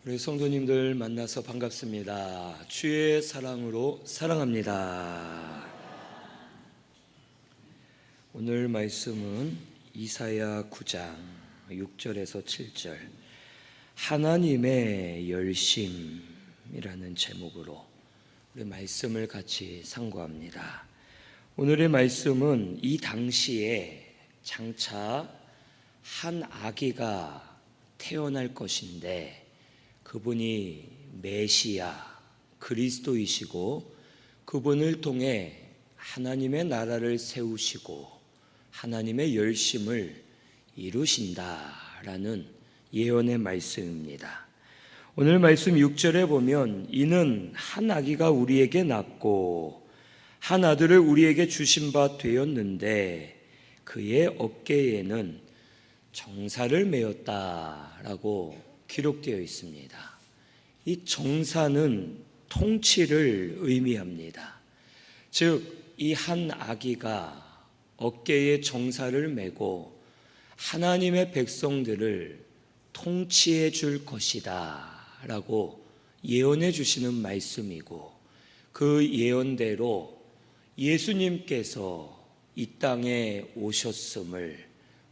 우리 성도님들 만나서 반갑습니다. 주의 사랑으로 사랑합니다. 오늘 말씀은 이사야 9장 6절에서 7절 하나님의 열심이라는 제목으로 우리 말씀을 같이 상고합니다. 오늘의 말씀은 이 당시에 장차 한 아기가 태어날 것인데 그분이 메시아 그리스도이시고 그분을 통해 하나님의 나라를 세우시고 하나님의 열심을 이루신다라는 예언의 말씀입니다. 오늘 말씀 6절에 보면 이는 한 아기가 우리에게 낳고 한 아들을 우리에게 주신 바 되었는데 그의 어깨에는 정사를 메었다라고 기록되어 있습니다. 이 정사는 통치를 의미합니다. 즉, 이 한 아기가 어깨에 정사를 메고 하나님의 백성들을 통치해 줄 것이다 라고 예언해 주시는 말씀이고, 그 예언대로 예수님께서 이 땅에 오셨음을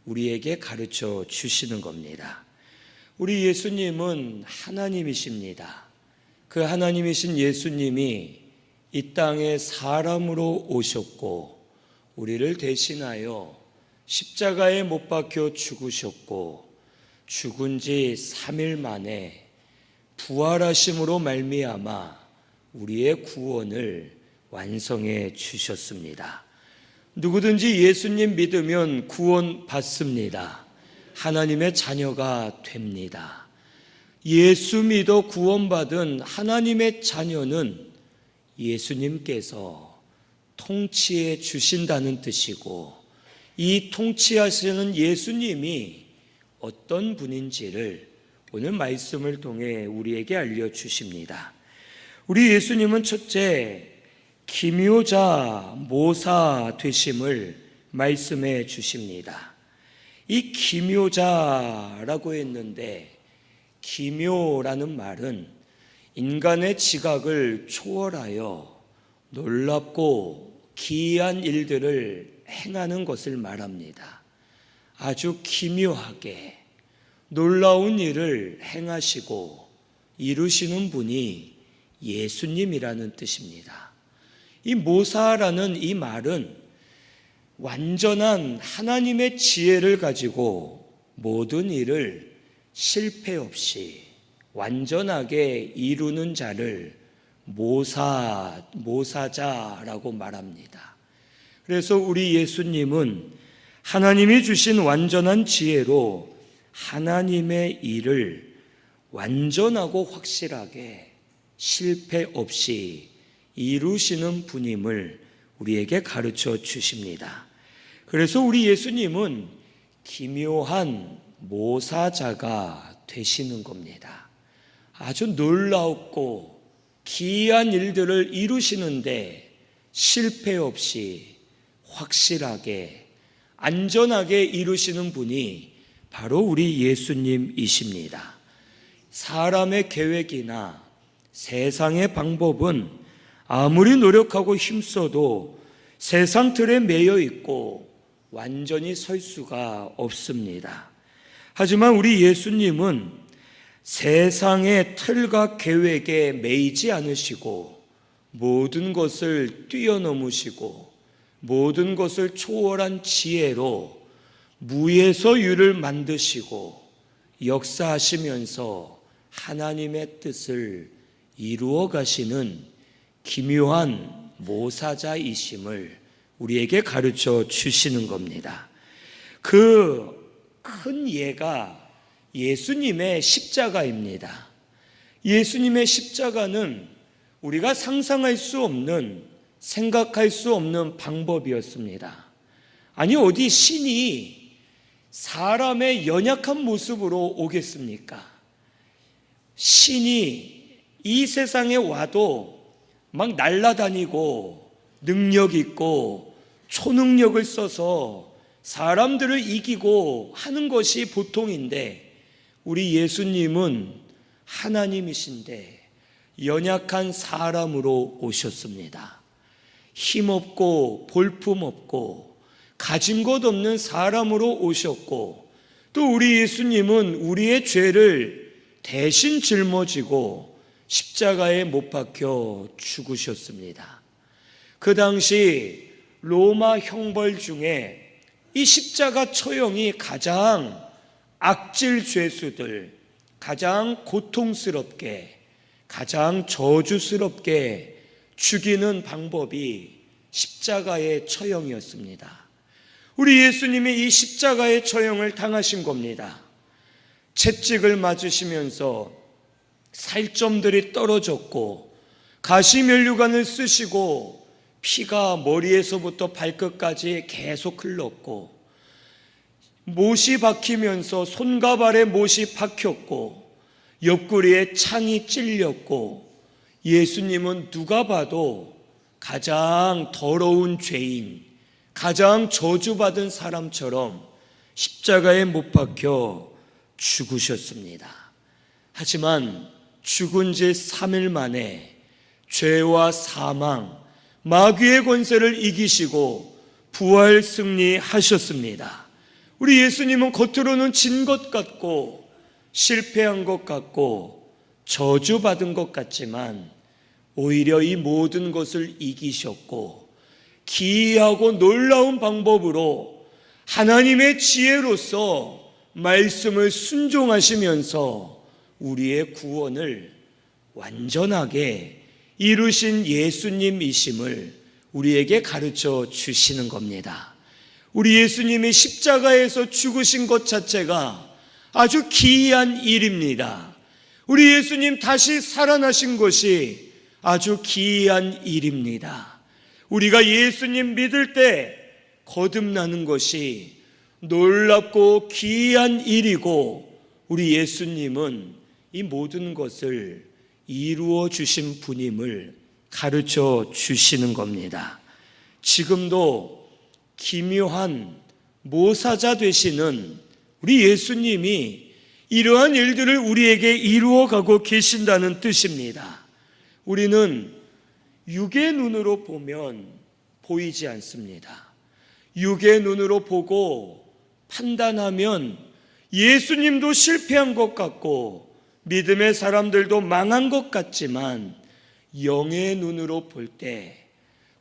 우리에게 가르쳐 주시는 겁니다. 우리 예수님은 하나님이십니다. 그 하나님이신 예수님이 이 땅에 사람으로 오셨고 우리를 대신하여 십자가에 못 박혀 죽으셨고 죽은 지 3일 만에 부활하심으로 말미암아 우리의 구원을 완성해 주셨습니다. 누구든지 예수님 믿으면 구원 받습니다. 하나님의 자녀가 됩니다. 예수 믿어 구원받은 하나님의 자녀는 예수님께서 통치해 주신다는 뜻이고, 이 통치하시는 예수님이 어떤 분인지를 오늘 말씀을 통해 우리에게 알려주십니다. 우리 예수님은 첫째, 기묘자 모사 되심을 말씀해 주십니다. 이 기묘자라고 했는데, 기묘라는 말은 인간의 지각을 초월하여 놀랍고 기이한 일들을 행하는 것을 말합니다. 아주 기묘하게 놀라운 일을 행하시고 이루시는 분이 예수님이라는 뜻입니다. 이 모사라는 이 말은 완전한 하나님의 지혜를 가지고 모든 일을 실패 없이 완전하게 이루는 자를 모사자라고 말합니다. 그래서 우리 예수님은 하나님이 주신 완전한 지혜로 하나님의 일을 완전하고 확실하게 실패 없이 이루시는 분임을 우리에게 가르쳐 주십니다. 그래서 우리 예수님은 기묘한 모사자가 되시는 겁니다. 아주 놀랍고 기이한 일들을 이루시는데 실패 없이 확실하게 안전하게 이루시는 분이 바로 우리 예수님이십니다. 사람의 계획이나 세상의 방법은 아무리 노력하고 힘써도 세상 틀에 매여 있고 완전히 설 수가 없습니다. 하지만 우리 예수님은 세상의 틀과 계획에 매이지 않으시고 모든 것을 뛰어넘으시고 모든 것을 초월한 지혜로 무에서 유를 만드시고 역사하시면서 하나님의 뜻을 이루어 가시는 기묘한 모사자이심을 우리에게 가르쳐 주시는 겁니다. 그 큰 예가 예수님의 십자가입니다. 예수님의 십자가는 우리가 상상할 수 없는, 생각할 수 없는 방법이었습니다. 아니, 어디 신이 사람의 연약한 모습으로 오겠습니까? 신이 이 세상에 와도 막 날아다니고 능력 있고 초능력을 써서 사람들을 이기고 하는 것이 보통인데, 우리 예수님은 하나님이신데 연약한 사람으로 오셨습니다. 힘없고 볼품없고 가진 것 없는 사람으로 오셨고, 또 우리 예수님은 우리의 죄를 대신 짊어지고 십자가에 못 박혀 죽으셨습니다. 그 당시 로마 형벌 중에 이 십자가 처형이 가장 악질 죄수들, 가장 고통스럽게, 가장 저주스럽게 죽이는 방법이 십자가의 처형이었습니다. 우리 예수님이 이 십자가의 처형을 당하신 겁니다. 채찍을 맞으시면서 살점들이 떨어졌고 가시면류관을 쓰시고 피가 머리에서부터 발끝까지 계속 흘렀고, 못이 박히면서 손과 발에 못이 박혔고 옆구리에 창이 찔렸고, 예수님은 누가 봐도 가장 더러운 죄인, 가장 저주받은 사람처럼 십자가에 못 박혀 죽으셨습니다. 하지만 죽은 지 3일 만에 죄와 사망, 마귀의 권세를 이기시고 부활 승리하셨습니다. 우리 예수님은 겉으로는 진 것 같고 실패한 것 같고 저주받은 것 같지만 오히려 이 모든 것을 이기셨고 기이하고 놀라운 방법으로 하나님의 지혜로서 말씀을 순종하시면서 우리의 구원을 완전하게 이루신 예수님이심을 우리에게 가르쳐 주시는 겁니다. 우리 예수님이 십자가에서 죽으신 것 자체가 아주 기이한 일입니다. 우리 예수님 다시 살아나신 것이 아주 기이한 일입니다. 우리가 예수님 믿을 때 거듭나는 것이 놀랍고 기이한 일이고, 우리 예수님은 이 모든 것을 이루어 주신 분임을 가르쳐 주시는 겁니다. 지금도 기묘한 모사자 되시는 우리 예수님이 이러한 일들을 우리에게 이루어 가고 계신다는 뜻입니다. 우리는 육의 눈으로 보면 보이지 않습니다. 육의 눈으로 보고 판단하면 예수님도 실패한 것 같고 믿음의 사람들도 망한 것 같지만, 영의 눈으로 볼 때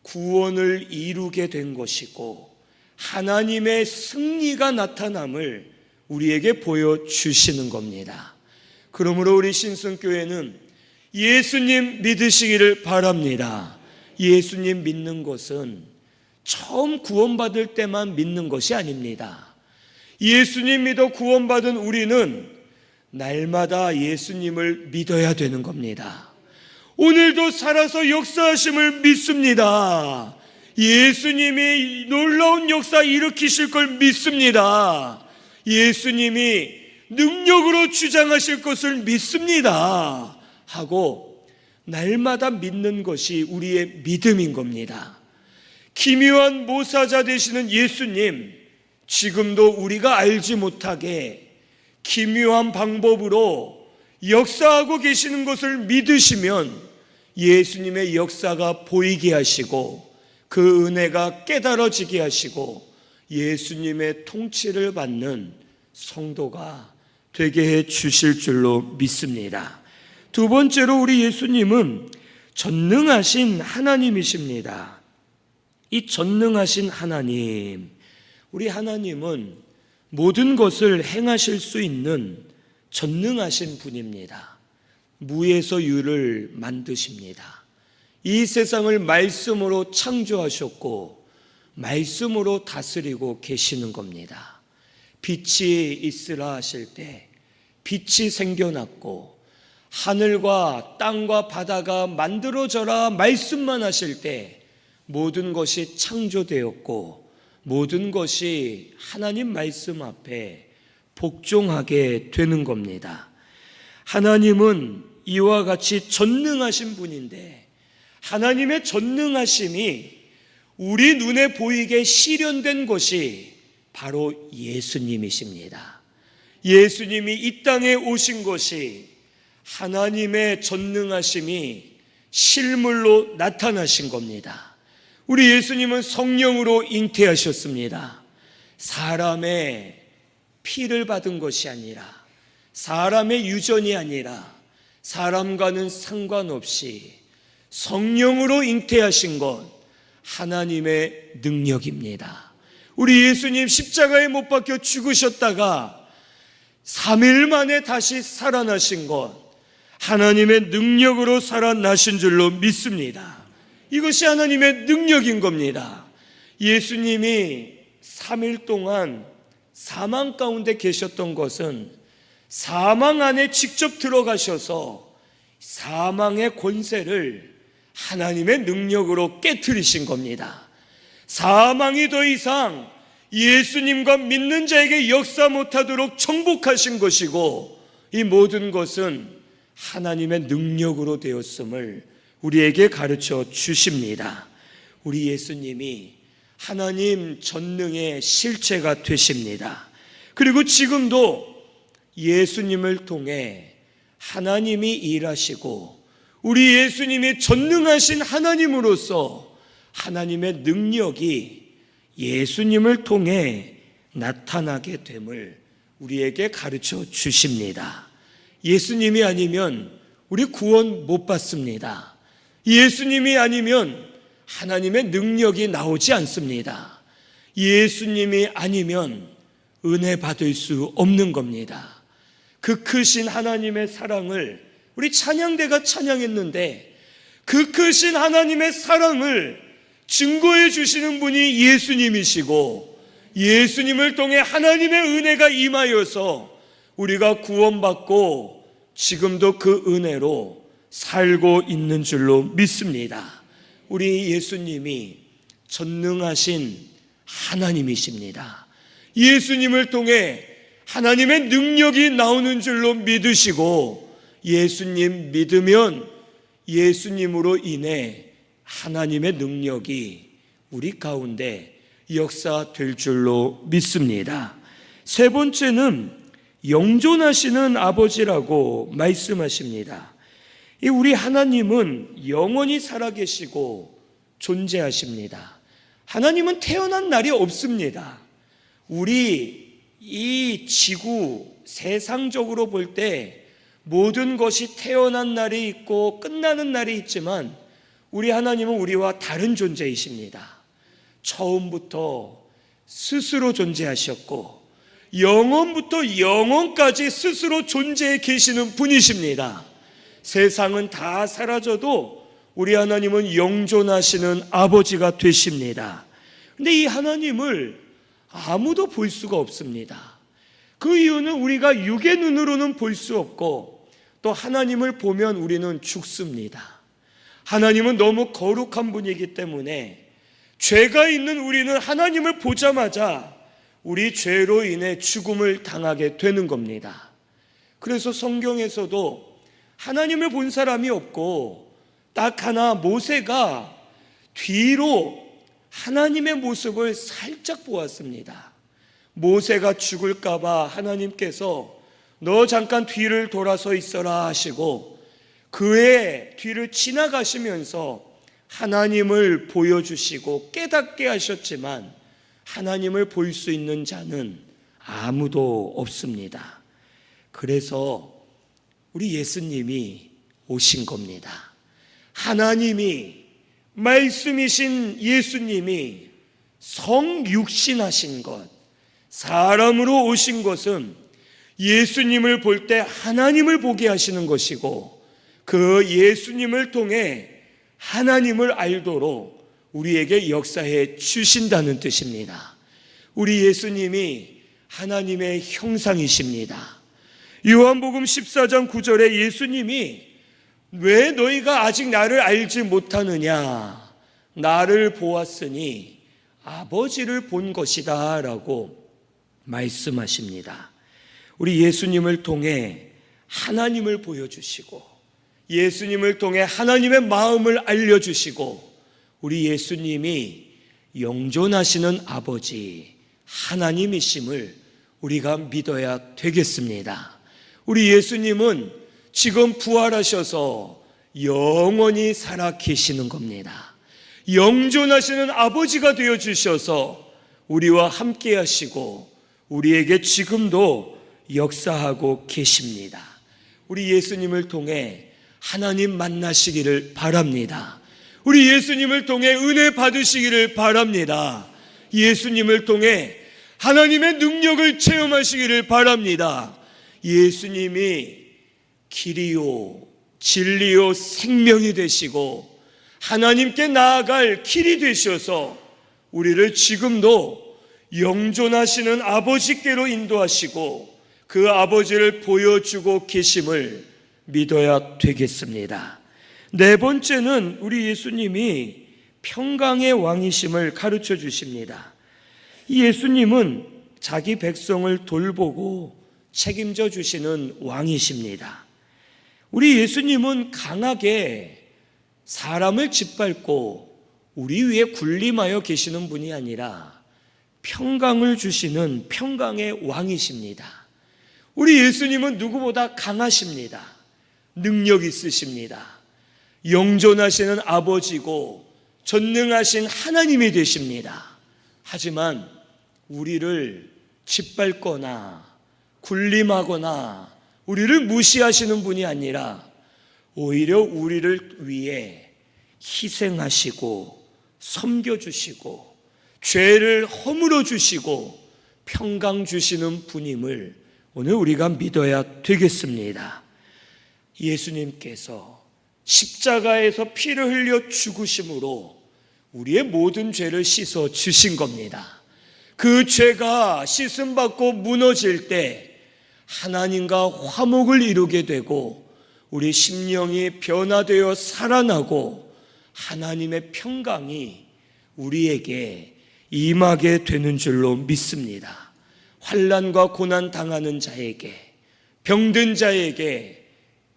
구원을 이루게 된 것이고 하나님의 승리가 나타남을 우리에게 보여주시는 겁니다. 그러므로 우리 신성교회는 예수님 믿으시기를 바랍니다. 예수님 믿는 것은 처음 구원받을 때만 믿는 것이 아닙니다. 예수님 믿어 구원받은 우리는 날마다 예수님을 믿어야 되는 겁니다. 오늘도 살아서 역사하심을 믿습니다. 예수님이 놀라운 역사 일으키실 걸 믿습니다. 예수님이 능력으로 주장하실 것을 믿습니다 하고 날마다 믿는 것이 우리의 믿음인 겁니다. 기묘한 모사자 되시는 예수님, 지금도 우리가 알지 못하게 기묘한 방법으로 역사하고 계시는 것을 믿으시면 예수님의 역사가 보이게 하시고 그 은혜가 깨달아지게 하시고 예수님의 통치를 받는 성도가 되게 해 주실 줄로 믿습니다. 두 번째로 우리 예수님은 전능하신 하나님이십니다. 이 전능하신 하나님, 우리 하나님은 모든 것을 행하실 수 있는 전능하신 분입니다. 무에서 유를 만드십니다. 이 세상을 말씀으로 창조하셨고 말씀으로 다스리고 계시는 겁니다. 빛이 있으라 하실 때 빛이 생겨났고, 하늘과 땅과 바다가 만들어져라 말씀만 하실 때 모든 것이 창조되었고 모든 것이 하나님 말씀 앞에 복종하게 되는 겁니다. 하나님은 이와 같이 전능하신 분인데, 하나님의 전능하심이 우리 눈에 보이게 실현된 것이 바로 예수님이십니다. 예수님이 이 땅에 오신 것이 하나님의 전능하심이 실물로 나타나신 겁니다. 우리 예수님은 성령으로 잉태하셨습니다. 사람의 피를 받은 것이 아니라, 사람의 유전이 아니라, 사람과는 상관없이 성령으로 잉태하신 것, 하나님의 능력입니다. 우리 예수님 십자가에 못 박혀 죽으셨다가 3일 만에 다시 살아나신 것, 하나님의 능력으로 살아나신 줄로 믿습니다. 이것이 하나님의 능력인 겁니다. 예수님이 3일 동안 사망 가운데 계셨던 것은 사망 안에 직접 들어가셔서 사망의 권세를 하나님의 능력으로 깨트리신 겁니다. 사망이 더 이상 예수님과 믿는 자에게 역사 못하도록 정복하신 것이고, 이 모든 것은 하나님의 능력으로 되었음을 우리에게 가르쳐 주십니다. 우리 예수님이 하나님 전능의 실체가 되십니다. 그리고 지금도 예수님을 통해 하나님이 일하시고, 우리 예수님이 전능하신 하나님으로서 하나님의 능력이 예수님을 통해 나타나게 됨을 우리에게 가르쳐 주십니다. 예수님이 아니면 우리 구원 못 받습니다. 예수님이 아니면 하나님의 능력이 나오지 않습니다. 예수님이 아니면 은혜 받을 수 없는 겁니다. 그 크신 하나님의 사랑을 우리 찬양대가 찬양했는데, 그 크신 하나님의 사랑을 증거해 주시는 분이 예수님이시고, 예수님을 통해 하나님의 은혜가 임하여서 우리가 구원받고 지금도 그 은혜로 살고 있는 줄로 믿습니다. 우리 예수님이 전능하신 하나님이십니다. 예수님을 통해 하나님의 능력이 나오는 줄로 믿으시고, 예수님 믿으면 예수님으로 인해 하나님의 능력이 우리 가운데 역사될 줄로 믿습니다. 세 번째는 영존하시는 아버지라고 말씀하십니다. 우리 하나님은 영원히 살아계시고 존재하십니다. 하나님은 태어난 날이 없습니다. 우리 이 지구 세상적으로 볼 때 모든 것이 태어난 날이 있고 끝나는 날이 있지만, 우리 하나님은 우리와 다른 존재이십니다. 처음부터 스스로 존재하셨고 영원부터 영원까지 스스로 존재해 계시는 분이십니다. 세상은 다 사라져도 우리 하나님은 영존하시는 아버지가 되십니다. 그런데 이 하나님을 아무도 볼 수가 없습니다. 그 이유는 우리가 육의 눈으로는 볼 수 없고, 또 하나님을 보면 우리는 죽습니다. 하나님은 너무 거룩한 분이기 때문에 죄가 있는 우리는 하나님을 보자마자 우리 죄로 인해 죽음을 당하게 되는 겁니다. 그래서 성경에서도 하나님을 본 사람이 없고, 딱 하나 모세가 뒤로 하나님의 모습을 살짝 보았습니다. 모세가 죽을까 봐 하나님께서 너 잠깐 뒤를 돌아서 있어라 하시고, 그의 뒤를 지나가시면서 하나님을 보여주시고 깨닫게 하셨지만, 하나님을 볼 수 있는 자는 아무도 없습니다. 그래서 우리 예수님이 오신 겁니다. 하나님이, 말씀이신 예수님이 성육신하신 것, 사람으로 오신 것은 예수님을 볼 때 하나님을 보게 하시는 것이고, 그 예수님을 통해 하나님을 알도록 우리에게 역사해 주신다는 뜻입니다. 우리 예수님이 하나님의 형상이십니다. 요한복음 14장 9절에 예수님이 왜 너희가 아직 나를 알지 못하느냐, 나를 보았으니 아버지를 본 것이다 라고 말씀하십니다. 우리 예수님을 통해 하나님을 보여주시고, 예수님을 통해 하나님의 마음을 알려주시고, 우리 예수님이 영존하시는 아버지 하나님이심을 우리가 믿어야 되겠습니다. 우리 예수님은 지금 부활하셔서 영원히 살아 계시는 겁니다. 영존하시는 아버지가 되어 주셔서 우리와 함께 하시고 우리에게 지금도 역사하고 계십니다. 우리 예수님을 통해 하나님 만나시기를 바랍니다. 우리 예수님을 통해 은혜 받으시기를 바랍니다. 예수님을 통해 하나님의 능력을 체험하시기를 바랍니다. 예수님이 길이요 진리요 생명이 되시고 하나님께 나아갈 길이 되셔서 우리를 지금도 영존하시는 아버지께로 인도하시고 그 아버지를 보여주고 계심을 믿어야 되겠습니다. 네 번째는 우리 예수님이 평강의 왕이심을 가르쳐 주십니다. 이 예수님은 자기 백성을 돌보고 책임져 주시는 왕이십니다. 우리 예수님은 강하게 사람을 짓밟고 우리 위에 군림하여 계시는 분이 아니라 평강을 주시는 평강의 왕이십니다. 우리 예수님은 누구보다 강하십니다. 능력 있으십니다. 영존하시는 아버지고 전능하신 하나님이 되십니다. 하지만 우리를 짓밟거나 군림하거나 우리를 무시하시는 분이 아니라 오히려 우리를 위해 희생하시고 섬겨주시고 죄를 허물어 주시고 평강 주시는 분임을 오늘 우리가 믿어야 되겠습니다. 예수님께서 십자가에서 피를 흘려 죽으심으로 우리의 모든 죄를 씻어 주신 겁니다. 그 죄가 씻음받고 무너질 때 하나님과 화목을 이루게 되고 우리 심령이 변화되어 살아나고 하나님의 평강이 우리에게 임하게 되는 줄로 믿습니다. 환난과 고난 당하는 자에게, 병든 자에게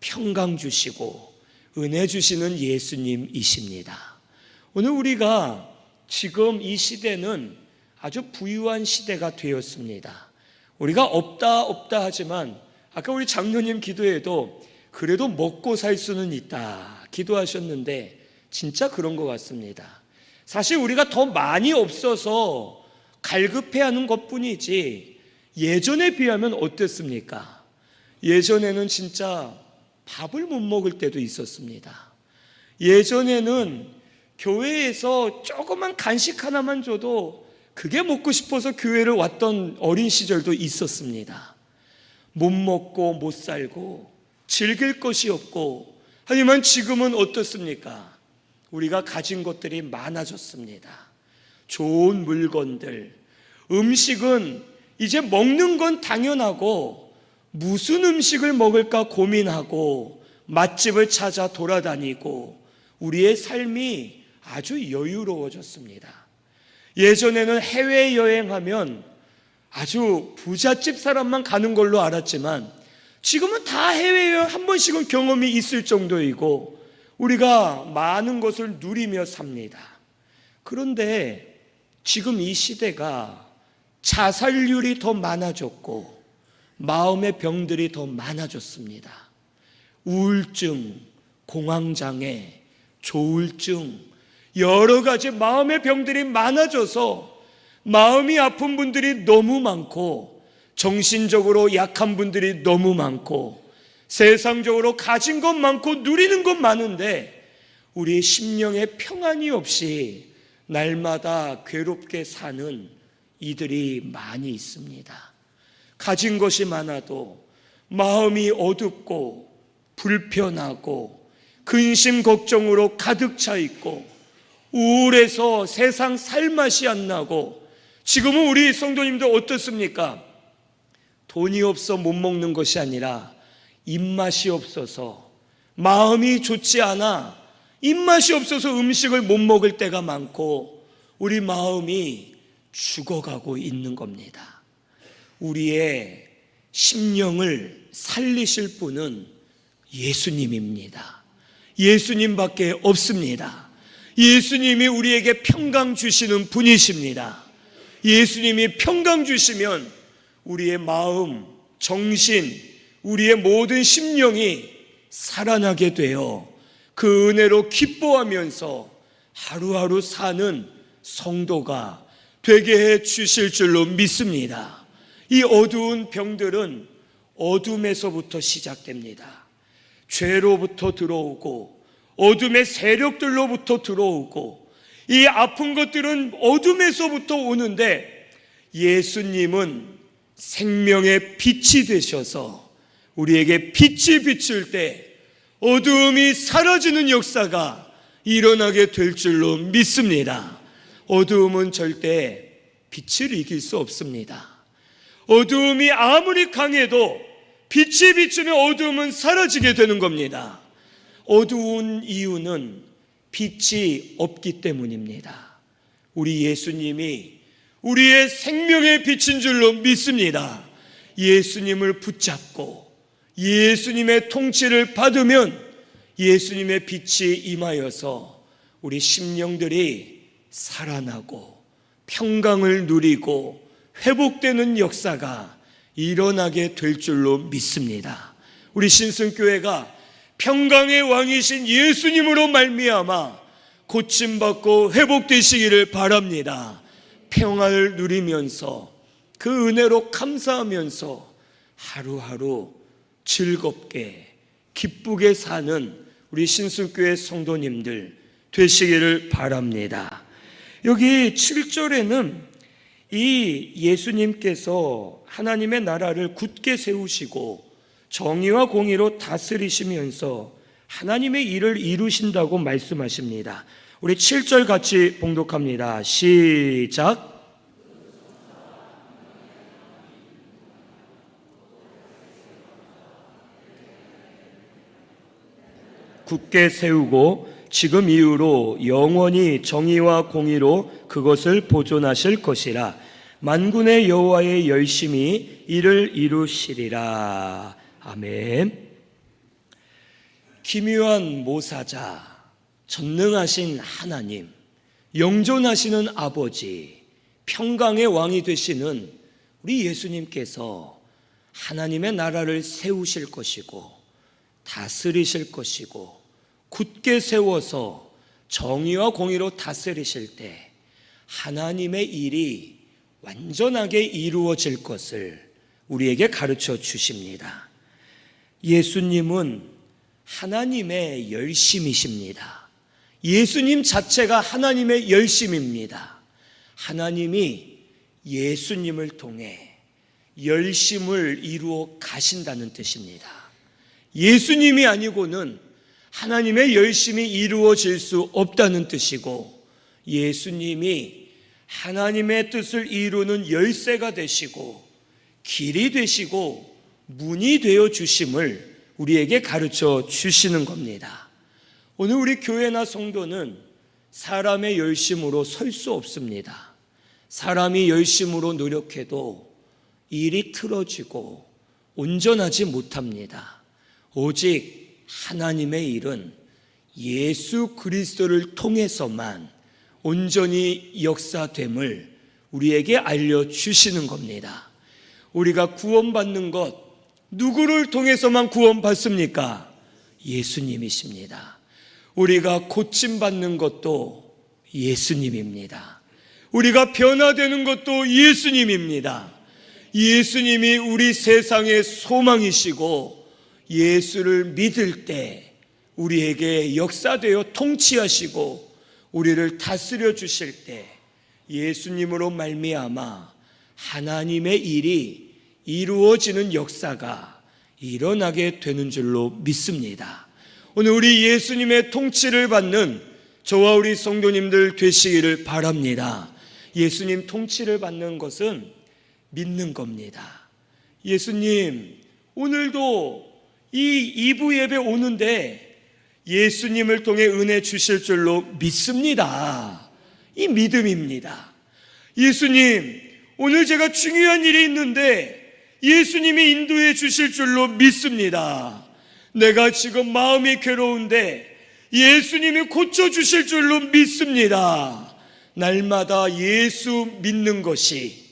평강 주시고 은혜 주시는 예수님이십니다. 오늘 우리가 지금 이 시대는 아주 부유한 시대가 되었습니다. 우리가 없다 하지만 아까 우리 장로님 기도에도 그래도 먹고 살 수는 있다 기도하셨는데 진짜 그런 것 같습니다. 사실 우리가 더 많이 없어서 갈급해하는 것뿐이지 예전에 비하면 어땠습니까? 예전에는 진짜 밥을 못 먹을 때도 있었습니다. 예전에는 교회에서 조그만 간식 하나만 줘도 그게 먹고 싶어서 교회를 왔던 어린 시절도 있었습니다. 못 먹고 못 살고 즐길 것이 없고, 하지만 지금은 어떻습니까? 우리가 가진 것들이 많아졌습니다. 좋은 물건들, 음식은 이제 먹는 건 당연하고 무슨 음식을 먹을까 고민하고 맛집을 찾아 돌아다니고 우리의 삶이 아주 여유로워졌습니다. 예전에는 해외여행하면 아주 부잣집 사람만 가는 걸로 알았지만 지금은 다 해외여행 한 번씩은 경험이 있을 정도이고 우리가 많은 것을 누리며 삽니다. 그런데 지금 이 시대가 자살률이 더 많아졌고 마음의 병들이 더 많아졌습니다. 우울증, 공황장애, 조울증, 여러 가지 마음의 병들이 많아져서 마음이 아픈 분들이 너무 많고 정신적으로 약한 분들이 너무 많고 세상적으로 가진 것 많고 누리는 것 많은데 우리의 심령에 평안이 없이 날마다 괴롭게 사는 이들이 많이 있습니다. 가진 것이 많아도 마음이 어둡고 불편하고 근심 걱정으로 가득 차 있고 우울해서 세상 살맛이 안 나고 지금은 우리 성도님들 어떻습니까? 돈이 없어 못 먹는 것이 아니라 입맛이 없어서 마음이 좋지 않아 입맛이 없어서 음식을 못 먹을 때가 많고 우리 마음이 죽어가고 있는 겁니다. 우리의 심령을 살리실 분은 예수님입니다. 예수님밖에 없습니다. 예수님이 우리에게 평강 주시는 분이십니다. 예수님이 평강 주시면 우리의 마음, 정신, 우리의 모든 심령이 살아나게 되어 그 은혜로 기뻐하면서 하루하루 사는 성도가 되게 해 주실 줄로 믿습니다. 이 어두운 병들은 어둠에서부터 시작됩니다. 죄로부터 들어오고 어둠의 세력들로부터 들어오고 이 아픈 것들은 어둠에서부터 오는데 예수님은 생명의 빛이 되셔서 우리에게 빛이 비칠 때 어두움이 사라지는 역사가 일어나게 될 줄로 믿습니다. 어두움은 절대 빛을 이길 수 없습니다. 어두움이 아무리 강해도 빛이 비추면 어두움은 사라지게 되는 겁니다. 어두운 이유는 빛이 없기 때문입니다. 우리 예수님이 우리의 생명의 빛인 줄로 믿습니다. 예수님을 붙잡고 예수님의 통치를 받으면 예수님의 빛이 임하여서 우리 심령들이 살아나고 평강을 누리고 회복되는 역사가 일어나게 될 줄로 믿습니다. 우리 신승교회가 평강의 왕이신 예수님으로 말미암아 고침받고 회복되시기를 바랍니다. 평화를 누리면서 그 은혜로 감사하면서 하루하루 즐겁게 기쁘게 사는 우리 신승교회 성도님들 되시기를 바랍니다. 여기 7절에는 이 예수님께서 하나님의 나라를 굳게 세우시고 정의와 공의로 다스리시면서 하나님의 일을 이루신다고 말씀하십니다. 우리 7절 같이 봉독합니다. 시작. 굳게 세우고 지금 이후로 영원히 정의와 공의로 그것을 보존하실 것이라. 만군의 여호와의 열심히 이를 이루시리라. 아멘. 기묘한 모사자, 전능하신 하나님, 영존하시는 아버지, 평강의 왕이 되시는 우리 예수님께서 하나님의 나라를 세우실 것이고 다스리실 것이고 굳게 세워서 정의와 공의로 다스리실 때 하나님의 일이 완전하게 이루어질 것을 우리에게 가르쳐 주십니다. 예수님은 하나님의 열심이십니다. 예수님 자체가 하나님의 열심입니다. 하나님이 예수님을 통해 열심을 이루어 가신다는 뜻입니다. 예수님이 아니고는 하나님의 열심이 이루어질 수 없다는 뜻이고, 예수님이 하나님의 뜻을 이루는 열쇠가 되시고 길이 되시고 문이 되어 주심을 우리에게 가르쳐 주시는 겁니다. 오늘 우리 교회나 성도는 사람의 열심으로 설 수 없습니다. 사람이 열심으로 노력해도 일이 틀어지고 온전하지 못합니다. 오직 하나님의 일은 예수 그리스도를 통해서만 온전히 역사됨을 우리에게 알려주시는 겁니다. 우리가 구원받는 것, 누구를 통해서만 구원받습니까? 예수님이십니다. 우리가 고침받는 것도 예수님입니다. 우리가 변화되는 것도 예수님입니다. 예수님이 우리 세상의 소망이시고, 예수를 믿을 때 우리에게 역사되어 통치하시고 우리를 다스려 주실 때 예수님으로 말미암아 하나님의 일이 이루어지는 역사가 일어나게 되는 줄로 믿습니다. 오늘 우리 예수님의 통치를 받는 저와 우리 성도님들 되시기를 바랍니다. 예수님 통치를 받는 것은 믿는 겁니다. 예수님, 오늘도 이 2부 예배 오는데 예수님을 통해 은혜 주실 줄로 믿습니다. 이 믿음입니다. 예수님, 오늘 제가 중요한 일이 있는데 예수님이 인도해 주실 줄로 믿습니다. 내가 지금 마음이 괴로운데 예수님이 고쳐주실 줄로 믿습니다. 날마다 예수 믿는 것이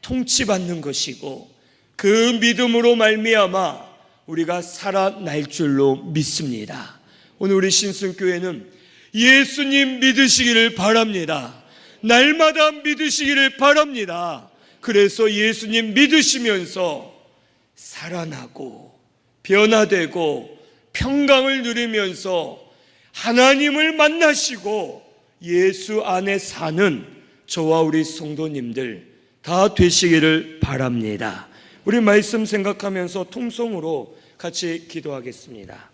통치받는 것이고, 그 믿음으로 말미암아 우리가 살아날 줄로 믿습니다. 오늘 우리 신순교회는 예수님 믿으시기를 바랍니다. 날마다 믿으시기를 바랍니다. 그래서 예수님 믿으시면서 살아나고 변화되고 평강을 누리면서 하나님을 만나시고 예수 안에 사는 저와 우리 성도님들 다 되시기를 바랍니다. 우리 말씀 생각하면서 통성으로 같이 기도하겠습니다.